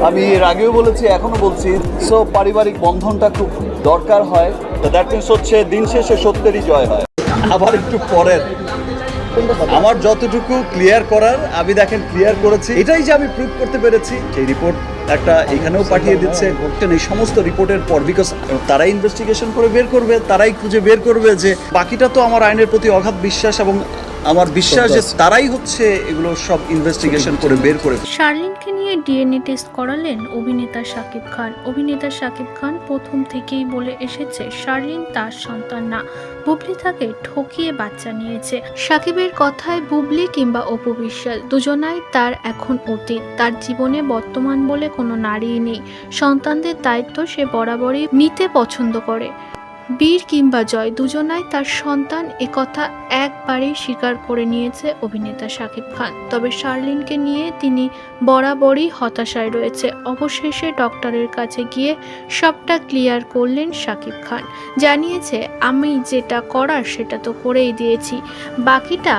আমি এর আগেও বলেছি, এখনো বলছি, সো পারিবারিক বন্ধনটা খুব দরকার হয়। তো দ্যাট মিনস হচ্ছে দিন শেষে সত্যেরই জয় হয়। আবার একটু পরের, আমার যতটুকু ক্লিয়ার করার আমি দেখেন ক্লিয়ার করেছি, এটাই যে আমি প্রুভ করতে পেরেছি। সেই রিপোর্ট একটা এখানেও পাঠিয়ে দিচ্ছে এই সমস্ত রিপোর্টের পর, বিকজ তারাই ইনভেস্টিগেশন করে বের করবে, তারাই খুঁজে বের করবে যে বাকিটা তো আমার আইনের প্রতি অগাধ বিশ্বাস এবং আমার বিশ্বাস যে তারাই হচ্ছে এগুলো সব ইনভেস্টিগেশন করে বের করে। শার্লিনকে নিয়ে ডিএনএ টেস্ট করালেন অভিনেতা শাকিব খান। অভিনেতা শাকিব খান প্রথম থেকেই বলে এসেছে শার্লিন তার সন্তান না, বুবলি তাকে ঠকিয়ে বাচ্চা নিয়েছে। শাকিবের কথায় বুবলি কিংবা অপু বিশ্বাস দুজনাই তার এখন অতীত। তার জীবনে বর্তমান বলে কোনো নারীই নেই। সন্তানদের দায়িত্ব সে বরাবরই নিতে পছন্দ করে। বীর কিংবা জয় দুজনাই তার সন্তান, একথা একবারেই স্বীকার করে নিয়েছে অভিনেতা শাকিব খান। তবে শার্লিনকে নিয়ে তিনি বরাবরই হতাশায় রয়েছে। অবশেষে ডক্টরের কাছে গিয়ে সবটা ক্লিয়ার করলেন শাকিব খান। জানিয়েছে, আমি যেটা করার সেটা তো করেই দিয়েছি, বাকিটা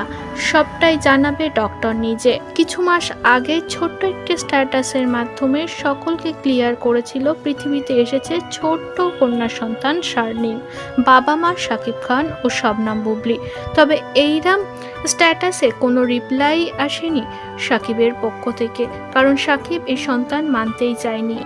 সবটাই জানাবে ডক্টর নিজে। কিছু মাস আগে ছোট্ট একটি স্ট্যাটাসের মাধ্যমে সকলকে ক্লিয়ার করেছিল পৃথিবীতে এসেছে ছোট্ট কন্যা সন্তান শার্লিন, বাবা মা শাকিব খান ও শবনম বুবলি। তবে এইরকম স্ট্যাটাসে কোনো রিপ্লাই আসেনি শাকিবের পক্ষ থেকে, কারণ শাকিব এই সন্তান মানতেই চায়নি।